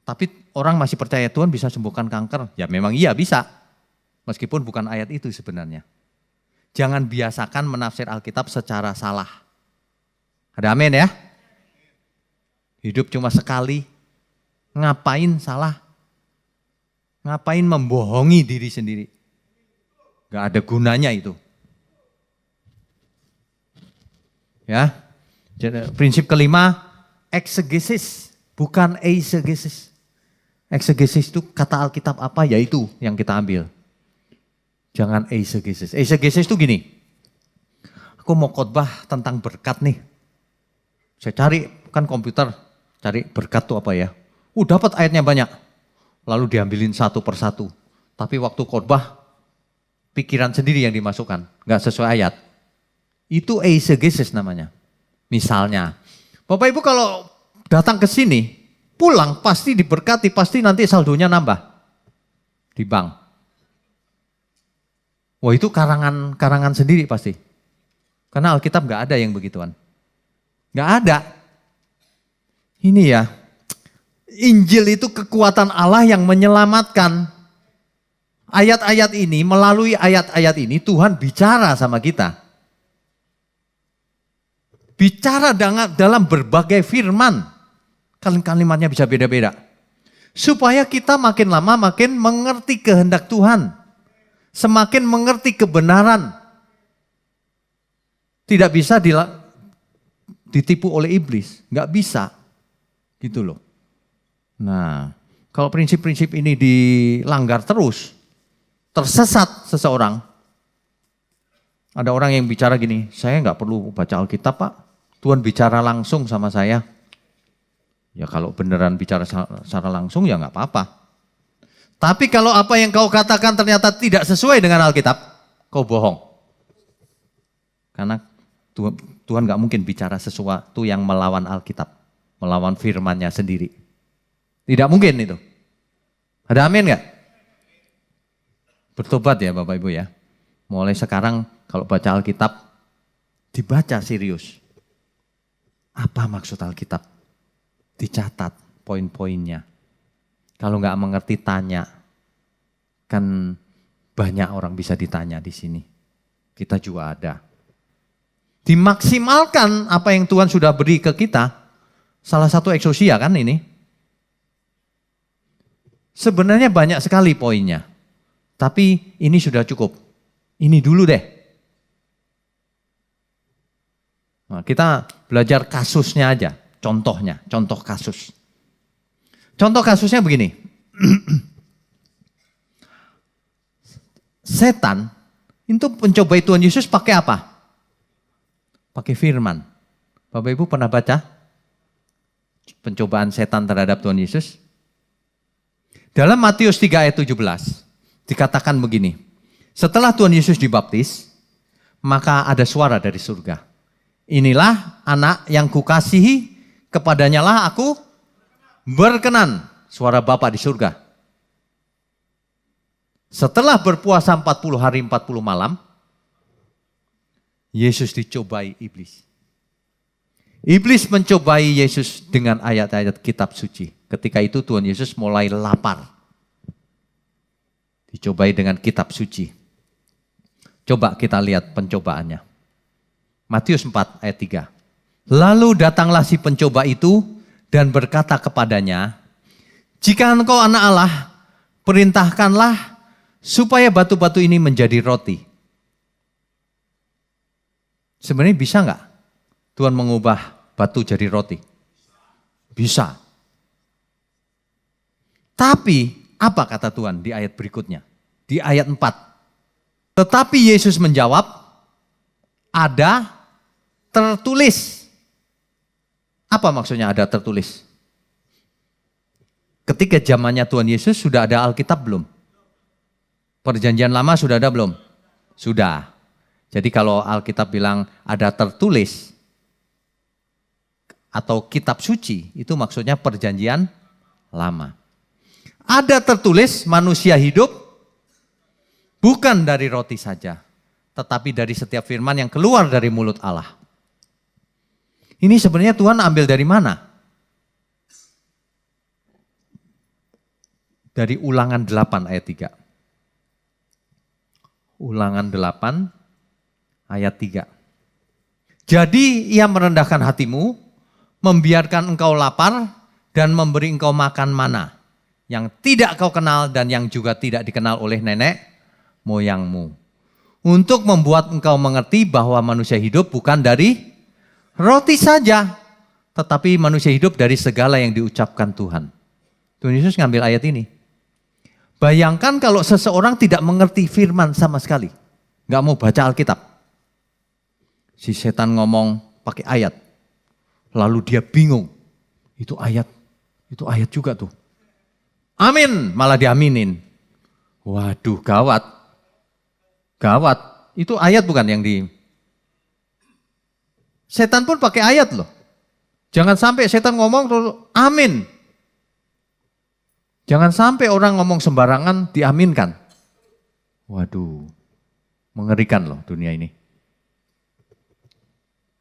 tapi orang masih percaya Tuhan bisa sembuhkan kanker. Ya memang iya bisa, meskipun bukan ayat itu sebenarnya. Jangan biasakan menafsir Alkitab secara salah. Ada amin ya? Hidup cuma sekali, ngapain salah? Ngapain membohongi diri sendiri? Gak ada gunanya itu. Ya, prinsip kelima, eksegesis, bukan eisegesis. Eksegesis itu kata Alkitab apa, ya itu yang kita ambil. Jangan eisegesis. Eisegesis itu gini, aku mau khotbah tentang berkat nih. Saya cari, kan komputer, cari berkat itu apa ya. Dapat ayatnya banyak. Lalu diambilin satu persatu. Tapi waktu khotbah, pikiran sendiri yang dimasukkan, nggak sesuai ayat. Itu eisegesis namanya. Misalnya, Bapak Ibu kalau datang ke sini, pulang pasti diberkati, pasti nanti saldonya nambah di bank. Wah itu karangan sendiri pasti. Karena Alkitab nggak ada yang begituan. Nggak ada. Ini ya, Injil itu kekuatan Allah yang menyelamatkan. Ayat-ayat ini, melalui ayat-ayat ini Tuhan bicara sama kita. Bicara dalam berbagai firman. Kalimatnya bisa beda-beda. Supaya kita makin lama makin mengerti kehendak Tuhan. Semakin mengerti kebenaran. Tidak bisa ditipu oleh iblis. Nggak bisa. Gitu loh. Nah, kalau prinsip-prinsip ini dilanggar terus, tersesat seseorang. Ada orang yang bicara gini, saya nggak perlu baca Alkitab Pak, Tuhan bicara langsung sama saya. Ya kalau beneran bicara secara langsung ya nggak apa-apa. Tapi kalau apa yang kau katakan ternyata tidak sesuai dengan Alkitab, kau bohong. Karena Tuhan nggak mungkin bicara sesuatu yang melawan Alkitab, melawan firman-Nya sendiri. Tidak mungkin itu. Ada amin nggak? Bertobat ya Bapak Ibu ya. Mulai sekarang kalau baca Alkitab, dibaca serius. Apa maksud Alkitab? Dicatat poin-poinnya. Kalau nggak mengerti tanya. Kan banyak orang bisa ditanya di sini. Kita juga ada. Dimaksimalkan apa yang Tuhan sudah beri ke kita. Salah satu eksosia kan ini. Sebenarnya banyak sekali poinnya. Tapi ini sudah cukup. Ini dulu deh. Nah, kita belajar kasusnya aja. Contohnya, contoh kasus. Contoh kasusnya begini. Setan itu mencobai Tuhan Yesus pakai apa? Pakai firman. Bapak Ibu pernah baca pencobaan setan terhadap Tuhan Yesus? Dalam Matius 3 ayat 17 dikatakan begini. Setelah Tuhan Yesus dibaptis, maka ada suara dari surga. Inilah anak yang kukasihi, kepadanya lah aku berkenan. Suara Bapa di surga. Setelah berpuasa 40 hari 40 malam, Yesus dicobai iblis. Iblis mencobai Yesus dengan ayat-ayat kitab suci. Ketika itu Tuhan Yesus mulai lapar. Dicobai dengan kitab suci. Coba kita lihat pencobaannya. Matius 4 ayat 3. Lalu datanglah si pencoba itu dan berkata kepadanya, jika engkau anak Allah, perintahkanlah supaya batu-batu ini menjadi roti. Sebenarnya bisa nggak Tuhan mengubah batu jadi roti? Bisa. Tapi apa kata Tuhan di ayat berikutnya? Di ayat 4. Tetapi Yesus menjawab, ada tertulis. Apa maksudnya ada tertulis? Ketika zamannya Tuhan Yesus sudah ada Alkitab belum? Perjanjian lama sudah ada belum? Sudah. Jadi kalau Alkitab bilang ada tertulis atau kitab suci, itu maksudnya perjanjian lama. Ada tertulis manusia hidup bukan dari roti saja, tetapi dari setiap firman yang keluar dari mulut Allah. Ini sebenarnya Tuhan ambil dari mana? Dari Ulangan 8 ayat 3. Ulangan 8 ayat 3. Jadi ia merendahkan hatimu, membiarkan engkau lapar dan memberi engkau makan mana yang tidak kau kenal dan yang juga tidak dikenal oleh nenek moyangmu. Untuk membuat engkau mengerti bahwa manusia hidup bukan dari roti saja, tetapi manusia hidup dari segala yang diucapkan Tuhan. Tuhan Yesus ngambil ayat ini. Bayangkan kalau seseorang tidak mengerti firman sama sekali. Nggak mau baca Alkitab. Si setan ngomong pakai ayat. Lalu dia bingung. Itu ayat juga tuh. Amin, malah diaminin. Waduh, gawat. Gawat. Itu ayat bukan yang di... Setan pun pakai ayat loh. Jangan sampai setan ngomong terus amin. Jangan sampai orang ngomong sembarangan diaminkan. Waduh, mengerikan loh dunia ini.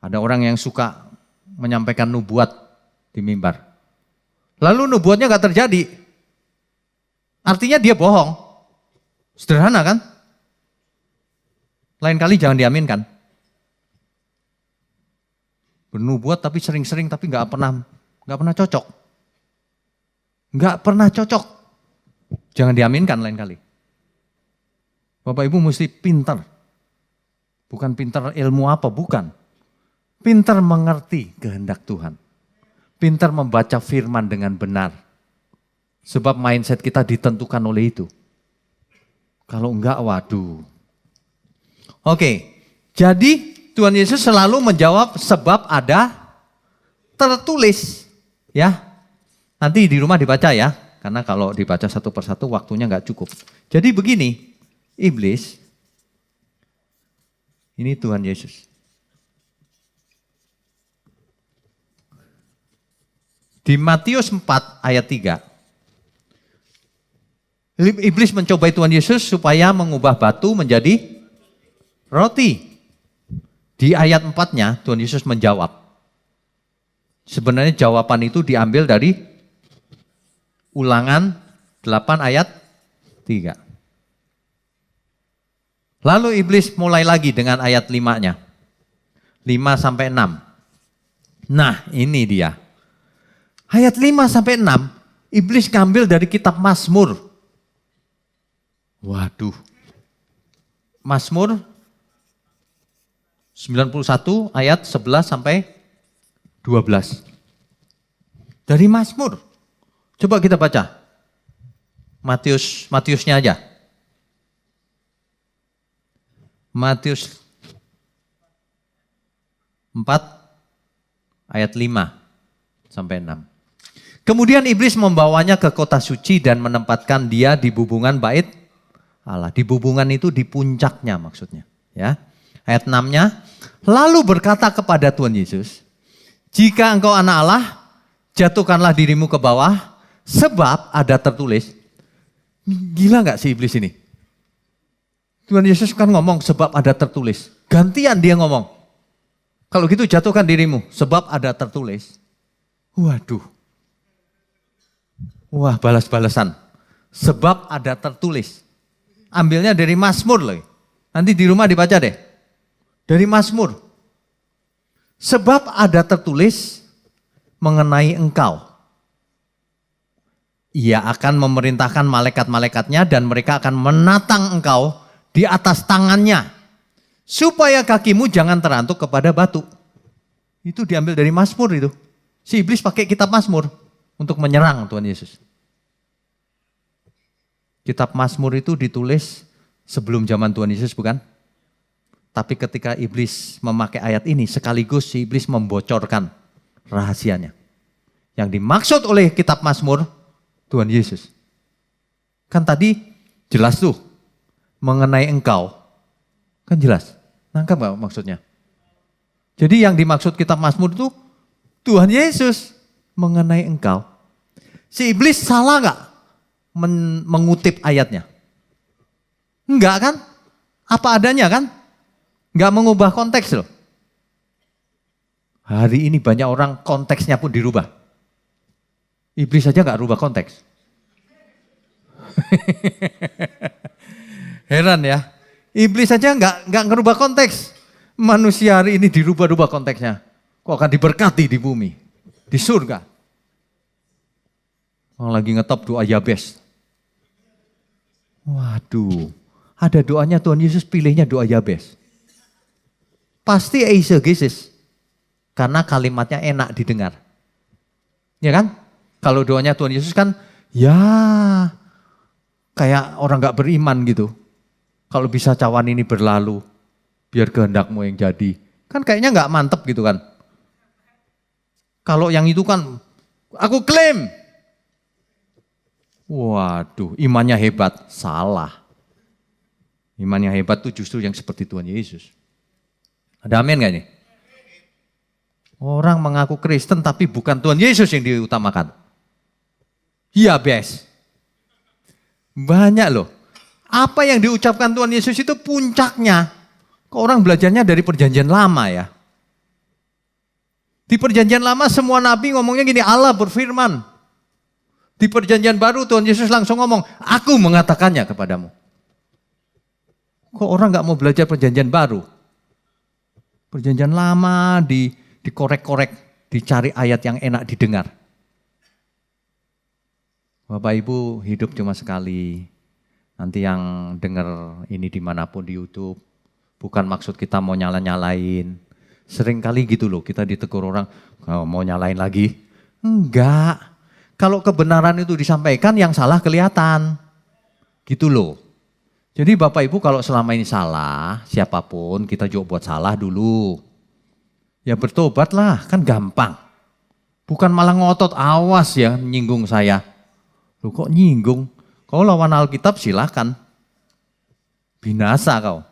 Ada orang yang suka menyampaikan nubuat di mimbar. Lalu nubuatnya gak terjadi. Artinya dia bohong. Sederhana kan? Lain kali jangan diaminkan. Bernubuat tapi sering-sering tapi nggak pernah cocok. Nggak pernah cocok. Jangan diaminkan lain kali. Bapak Ibu mesti pintar. Bukan pintar ilmu apa, bukan. Pintar mengerti kehendak Tuhan. Pintar membaca firman dengan benar. Sebab mindset kita ditentukan oleh itu. Kalau enggak, waduh. Oke, jadi Tuhan Yesus selalu menjawab sebab ada tertulis. Ya, nanti di rumah dibaca ya. Karena kalau dibaca satu persatu waktunya enggak cukup. Jadi begini, iblis, ini Tuhan Yesus. Di Matius 4 ayat 3. Iblis mencobai Tuhan Yesus supaya mengubah batu menjadi roti. Di ayat 4-nya Tuhan Yesus menjawab. Sebenarnya jawaban itu diambil dari Ulangan 8 ayat 3. Lalu iblis mulai lagi dengan ayat 5-nya. 5 sampai 6. Nah, ini dia. Ayat 5 sampai 6, iblis ngambil dari kitab Mazmur. Waduh. Mazmur 91 ayat 11 sampai 12. Dari Mazmur. Coba kita baca. Matiusnya aja. Matius 4 ayat 5 sampai 6. Kemudian iblis membawanya ke kota suci dan menempatkan dia di bubungan bait Allah. Di bubungan itu di puncaknya maksudnya. Ya. Ayat 6-nya, lalu berkata kepada Tuhan Yesus, jika engkau anak Allah, jatuhkanlah dirimu ke bawah, sebab ada tertulis. Gila gak si iblis ini? Tuhan Yesus kan ngomong sebab ada tertulis. Gantian dia ngomong. Kalau gitu jatuhkan dirimu, sebab ada tertulis. Waduh. Wah, balas-balasan. Sebab ada tertulis. Ambilnya dari Mazmur lagi. Nanti di rumah dibaca deh. Dari Mazmur. Sebab ada tertulis mengenai engkau. Ia akan memerintahkan malaikat-malaikatnya dan mereka akan menatang engkau di atas tangannya. Supaya kakimu jangan terantuk kepada batu. Itu diambil dari Mazmur itu. Si iblis pakai kitab Mazmur untuk menyerang Tuhan Yesus. Kitab Mazmur itu ditulis sebelum zaman Tuhan Yesus bukan? Tapi ketika iblis memakai ayat ini sekaligus si iblis membocorkan rahasianya. Yang dimaksud oleh kitab Mazmur Tuhan Yesus. Kan tadi jelas tuh mengenai engkau. Kan jelas. Nangkap gak maksudnya? Jadi yang dimaksud kitab Mazmur itu Tuhan Yesus mengenai engkau. Si iblis salah gak? mengutip ayatnya? Enggak kan? Apa adanya kan? Enggak mengubah konteks loh. Hari ini banyak orang konteksnya pun dirubah. Iblis saja enggak rubah konteks. Heran ya. Iblis saja enggak ngerubah konteks. Manusia hari ini dirubah-rubah konteksnya. Kok akan diberkati di bumi, di surga. Orang lagi ngetop doa Yabes. Waduh, ada doanya Tuhan Yesus, pilihnya doa Yabes. Pasti eisegesis, karena kalimatnya enak didengar. Ya kan? Kalau doanya Tuhan Yesus kan, ya kayak orang gak beriman gitu. Kalau bisa cawan ini berlalu, biar kehendakmu yang jadi. Kan kayaknya gak mantep gitu kan. Kalau yang itu kan, aku klaim. Waduh, imannya hebat. Salah. Iman yang hebat itu justru yang seperti Tuhan Yesus. Ada amin gak ini? Orang mengaku Kristen tapi bukan Tuhan Yesus yang diutamakan. Iya bes. Banyak loh. Apa yang diucapkan Tuhan Yesus itu puncaknya. Kok orang belajarnya dari perjanjian lama ya. Di perjanjian lama semua nabi ngomongnya gini, Allah berfirman. Di perjanjian baru Tuhan Yesus langsung ngomong, aku mengatakannya kepadamu. Kok orang gak mau belajar perjanjian baru? Perjanjian lama dikorek-korek, dicari ayat yang enak didengar. Bapak Ibu hidup cuma sekali. Nanti yang dengar ini dimanapun di YouTube. Bukan maksud kita mau nyala-nyalain. Sering kali gitu loh kita ditegur orang, mau nyalain lagi. Enggak. Kalau kebenaran itu disampaikan yang salah kelihatan. Gitu loh. Jadi Bapak Ibu kalau selama ini salah, siapapun kita juga buat salah dulu. Ya bertobatlah, kan gampang. Bukan malah ngotot, awas ya nyinggung saya. Loh kok nyinggung? Kau lawan Alkitab silakan. Binasa kau.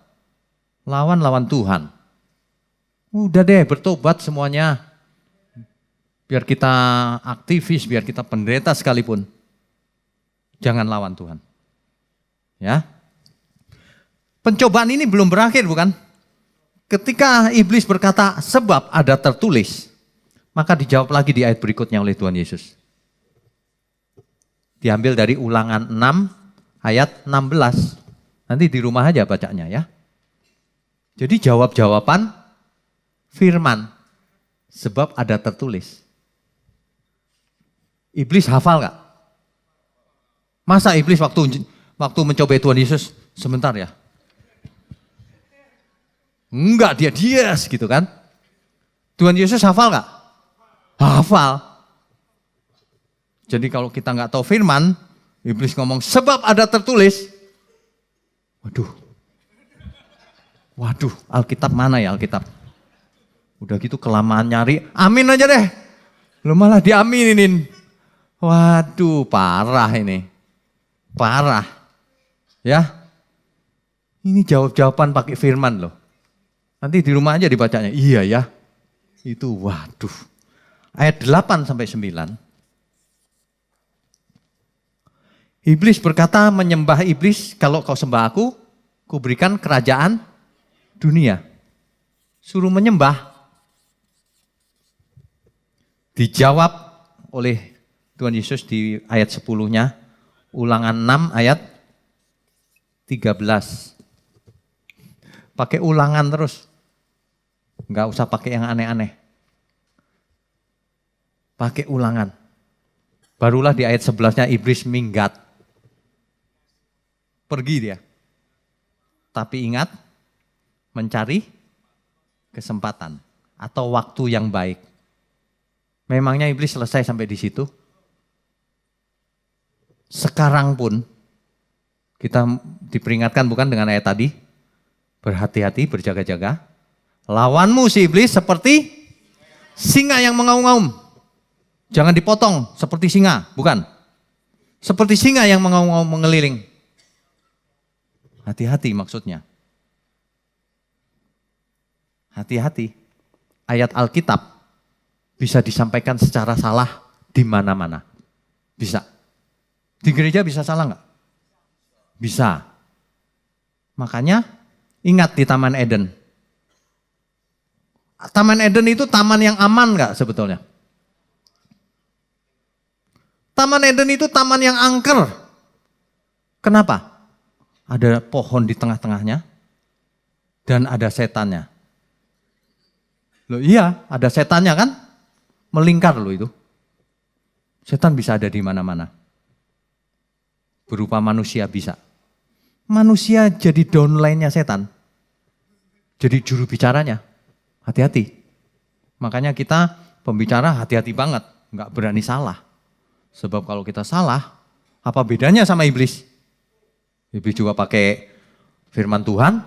Lawan Tuhan. Udah deh bertobat semuanya. Biar kita aktivis, biar kita pendeta sekalipun. Jangan lawan Tuhan. Ya. Pencobaan ini belum berakhir bukan? Ketika iblis berkata sebab ada tertulis. Maka dijawab lagi di ayat berikutnya oleh Tuhan Yesus. Diambil dari Ulangan 6 ayat 16. Nanti di rumah aja bacanya ya. Jadi jawab-jawaban firman. Sebab ada tertulis. Iblis hafal gak? Masa iblis waktu mencobai Tuhan Yesus sebentar ya? Enggak, dia dias gitu kan. Tuhan Yesus hafal gak? Hafal. Jadi kalau kita nggak tahu firman, iblis ngomong sebab ada tertulis. Waduh, Alkitab mana ya Alkitab? Udah gitu kelamaan nyari, amin aja deh. Lu malah diaminin. Waduh, parah ini. Parah. Ya. Ini jawab-jawaban pakai firman loh. Nanti di rumah aja dibacanya. Iya ya. Itu waduh. Ayat 8 sampai 9. Iblis berkata menyembah iblis, kalau kau sembah aku, ku berikan kerajaan dunia. Suruh menyembah. Dijawab oleh Tuhan Yesus di ayat 10-nya, Ulangan 6 ayat 13. Pakai ulangan terus. Enggak usah pakai yang aneh-aneh. Pakai ulangan. Barulah di ayat 11-nya iblis minggat. Pergi dia. Tapi ingat, mencari kesempatan atau waktu yang baik. Memangnya iblis selesai sampai di situ? Sekarang pun kita diperingatkan bukan dengan ayat tadi? Berhati-hati, berjaga-jaga. Lawanmu si iblis seperti singa yang mengaum-ngaum. Jangan dipotong seperti singa, bukan. Seperti singa yang mengaum-ngaum mengeliling. Hati-hati maksudnya. Hati-hati. Ayat Alkitab bisa disampaikan secara salah di mana-mana. Bisa. Di gereja bisa salah nggak? Bisa. Makanya ingat di Taman Eden. Taman Eden itu taman yang aman nggak sebetulnya? Taman Eden itu taman yang angker. Kenapa? Ada pohon di tengah-tengahnya dan ada setannya. Loh iya, ada setannya kan? Melingkar loh itu. Setan bisa ada di mana-mana. Berupa manusia bisa. Manusia jadi downline-nya setan. Jadi juru bicaranya. Hati-hati. Makanya kita pembicara hati-hati banget. Nggak berani salah. Sebab kalau kita salah, apa bedanya sama iblis? Iblis juga pakai firman Tuhan.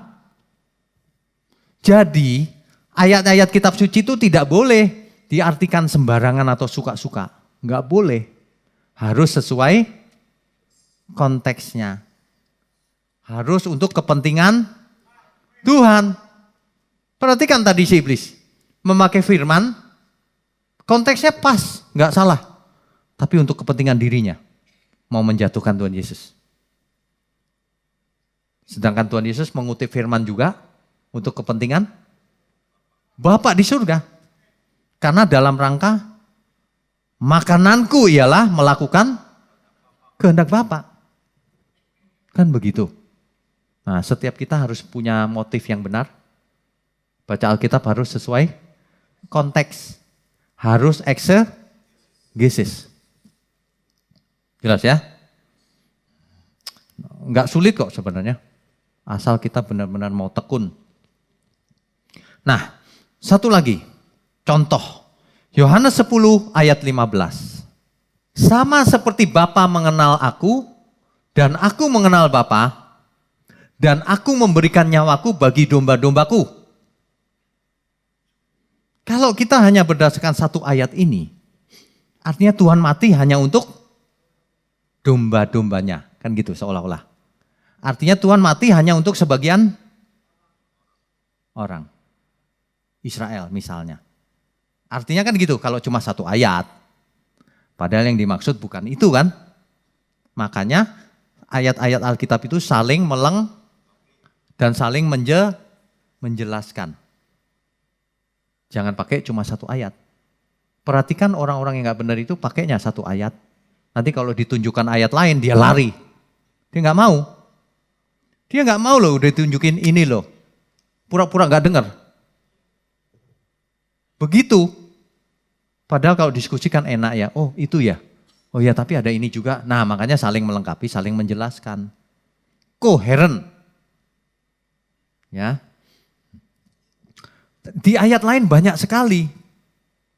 Jadi ayat-ayat kitab suci itu tidak boleh diartikan sembarangan atau suka-suka. Enggak boleh. Harus sesuai konteksnya. Harus untuk kepentingan Tuhan. Perhatikan tadi si iblis. Memakai firman, konteksnya pas, enggak salah. Tapi untuk kepentingan dirinya. Mau menjatuhkan Tuhan Yesus. Sedangkan Tuhan Yesus mengutip firman juga untuk kepentingan Bapa di surga. Karena dalam rangka makananku ialah melakukan kehendak Bapa. Kan begitu. Nah, setiap kita harus punya motif yang benar. Baca Alkitab harus sesuai konteks. Harus exegesis. Jelas ya? Enggak sulit kok sebenarnya. Asal kita benar-benar mau tekun. Nah, satu lagi. Contoh. Yohanes 10 ayat 15. Sama seperti Bapa mengenal aku dan aku mengenal Bapa dan aku memberikan nyawaku bagi domba-dombaku. Kalau kita hanya berdasarkan satu ayat ini, artinya Tuhan mati hanya untuk domba-dombanya. Kan gitu seolah-olah. Artinya Tuhan mati hanya untuk sebagian orang. Israel misalnya. Artinya kan gitu kalau cuma satu ayat. Padahal yang dimaksud bukan itu kan. Makanya ayat-ayat Alkitab itu saling dan saling menjelaskan. Jangan pakai cuma satu ayat. Perhatikan orang-orang yang gak benar itu pakainya satu ayat. Nanti kalau ditunjukkan ayat lain dia lari. Dia gak mau. Dia gak mau loh udah ditunjukin ini loh. Pura-pura gak dengar. Begitu. Padahal kalau diskusikan enak ya. Oh itu ya. Oh ya tapi ada ini juga. Nah makanya saling melengkapi, saling menjelaskan. Koheren. Ya. Di ayat lain banyak sekali.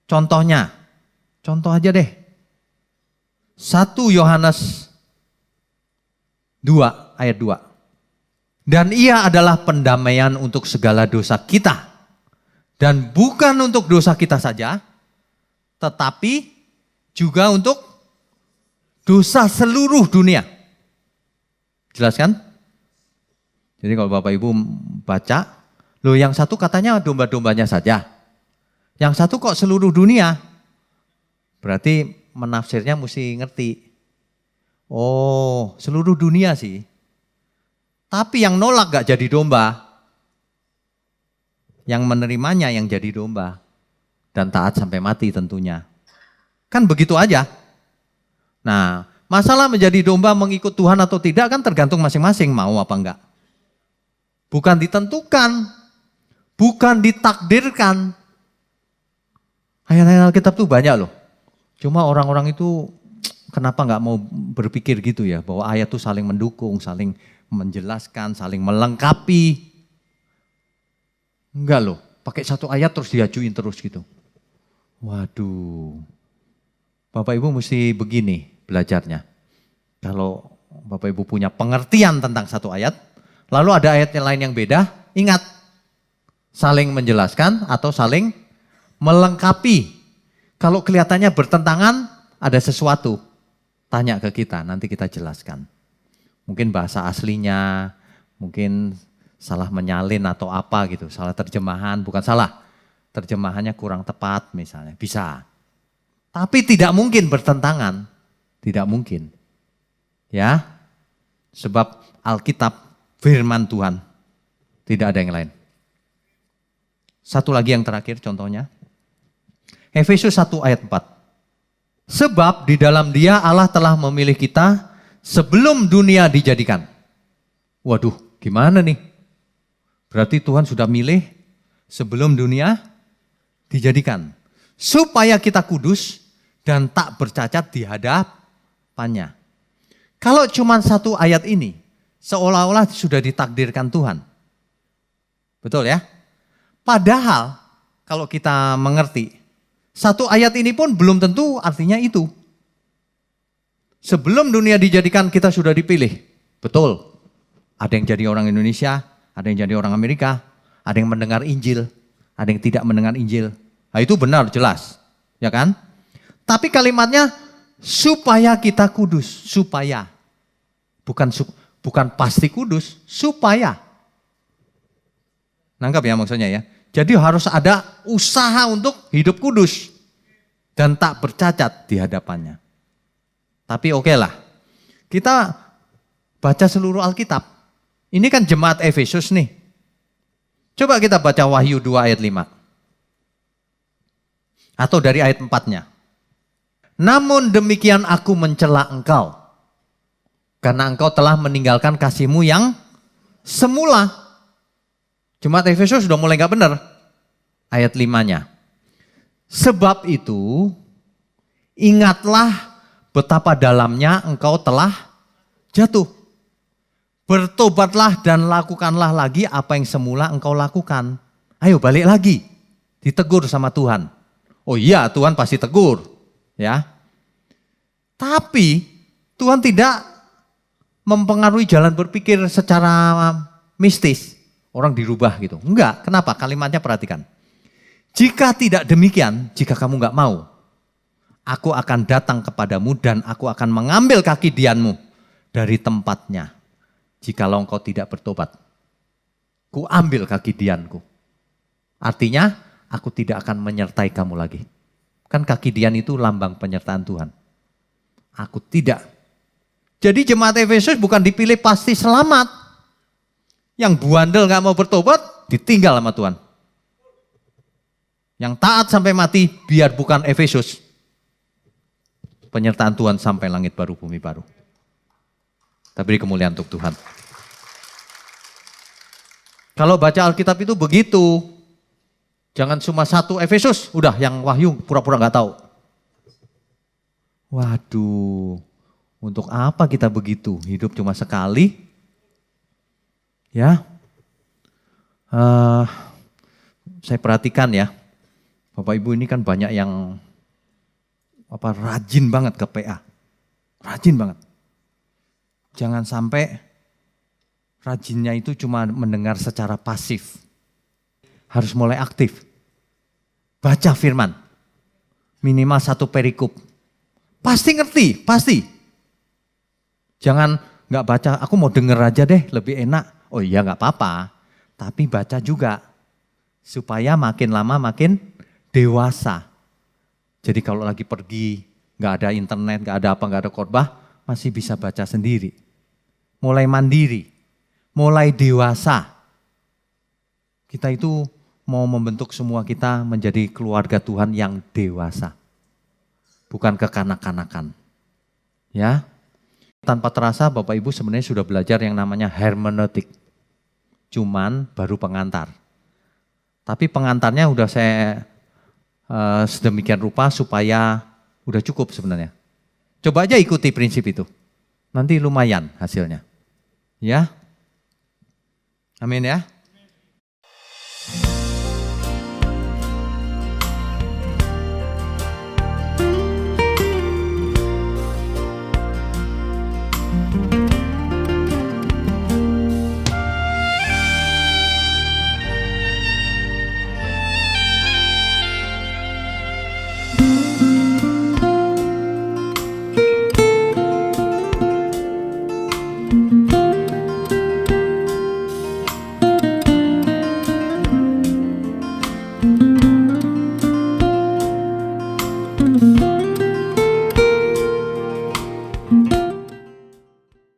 Contohnya. Contoh aja deh. 1 Yohanes 2 ayat 2. Dan ia adalah pendamaian untuk segala dosa kita. Dan bukan untuk dosa kita saja, tetapi juga untuk dosa seluruh dunia. Jelas kan? Jadi kalau Bapak Ibu baca, loh yang satu katanya domba-dombanya saja. Yang satu kok seluruh dunia. Berarti menafsirnya mesti ngerti. Oh, seluruh dunia sih. Tapi yang nolak gak jadi domba. Yang menerimanya yang jadi domba. Dan taat sampai mati tentunya. Kan begitu aja. Nah, masalah menjadi domba mengikut Tuhan atau tidak kan tergantung masing-masing mau apa enggak. Bukan ditentukan. Bukan ditakdirkan. Ayat-ayat Alkitab tuh banyak loh. Cuma orang-orang itu kenapa nggak mau berpikir gitu ya. Bahwa ayat itu saling mendukung, saling menjelaskan, saling melengkapi. Enggak loh, pakai satu ayat terus diajuin terus gitu. Waduh, Bapak Ibu mesti begini belajarnya. Kalau Bapak Ibu punya pengertian tentang satu ayat, lalu ada ayat yang lain yang beda, ingat. Saling menjelaskan atau saling melengkapi. Kalau kelihatannya bertentangan, ada sesuatu. Tanya ke kita, nanti kita jelaskan. Mungkin bahasa aslinya, mungkin salah menyalin atau apa gitu, salah terjemahan, bukan salah. Terjemahannya kurang tepat misalnya, bisa. Tapi tidak mungkin bertentangan, tidak mungkin. Ya, sebab Alkitab firman Tuhan, tidak ada yang lain. Satu lagi yang terakhir contohnya. Efesus 1 ayat 4. Sebab di dalam Dia Allah telah memilih kita sebelum dunia dijadikan. Waduh, gimana nih? Berarti Tuhan sudah milih sebelum dunia dijadikan. Supaya kita kudus dan tak bercacat di hadapannya. Kalau cuma satu ayat ini, seolah-olah sudah ditakdirkan Tuhan. Betul ya? Padahal kalau kita mengerti, satu ayat ini pun belum tentu artinya itu. Sebelum dunia dijadikan kita sudah dipilih. Betul. Ada yang jadi orang Indonesia, ada yang jadi orang Amerika, ada yang mendengar Injil, ada yang tidak mendengar Injil. Nah itu benar, jelas. Ya kan? Tapi kalimatnya supaya kita kudus, supaya. Bukan pasti kudus, supaya. Nangkap ya maksudnya ya. Jadi harus ada usaha untuk hidup kudus dan tak bercacat di hadapannya. Tapi oke lah, kita baca seluruh Alkitab. Ini kan jemaat Efesus nih. Coba kita baca Wahyu 2 ayat 5. Atau dari ayat 4-nya. Namun demikian aku mencela engkau, karena engkau telah meninggalkan kasihmu yang semula. Jemaat Efesus sudah mulai gak benar. Ayat 5-nya. Sebab itu, ingatlah betapa dalamnya engkau telah jatuh. Bertobatlah dan lakukanlah lagi apa yang semula engkau lakukan. Ayo balik lagi. Ditegur sama Tuhan. Oh iya, Tuhan pasti tegur. Ya. Tapi Tuhan tidak mempengaruhi jalan berpikir secara mistis. Orang dirubah gitu. Enggak, kenapa? Kalimatnya perhatikan. Jika tidak demikian, jika kamu enggak mau, aku akan datang kepadamu dan aku akan mengambil kaki dianmu dari tempatnya. Jikalau engkau tidak bertobat, ku ambil kaki dianku. Artinya, aku tidak akan menyertai kamu lagi. Kan kaki dian itu lambang penyertaan Tuhan. Aku tidak. Jadi jemaat Efesus bukan dipilih pasti selamat. Yang buandel gak mau bertobat, ditinggal sama Tuhan. Yang taat sampai mati, biar bukan Efesus. Penyertaan Tuhan sampai langit baru, bumi baru. Kita beri kemuliaan untuk Tuhan. Kalau baca Alkitab itu begitu. Jangan cuma satu Efesus, udah yang Wahyu pura-pura gak tahu. Waduh, untuk apa kita begitu? Hidup cuma sekali. Ya, saya perhatikan ya, Bapak Ibu ini kan banyak yang rajin banget ke PA, rajin banget. Jangan sampai rajinnya itu cuma mendengar secara pasif, harus mulai aktif. Baca firman, minimal 1 perikop, pasti ngerti, pasti. Jangan nggak baca, aku mau denger aja deh, lebih enak. Oh iya gak apa-apa, tapi baca juga supaya makin lama makin dewasa. Jadi kalau lagi pergi, gak ada internet, gak ada apa, gak ada khotbah, masih bisa baca sendiri. Mulai mandiri, mulai dewasa. Kita itu mau membentuk semua kita menjadi keluarga Tuhan yang dewasa. Bukan kekanak-kanakan. Ya, tanpa terasa Bapak Ibu sebenarnya sudah belajar yang namanya hermeneutik. Cuman baru pengantar. Tapi pengantarnya udah saya sedemikian rupa supaya udah cukup sebenarnya. Coba aja ikuti prinsip itu. Nanti lumayan hasilnya. Ya. Amin ya.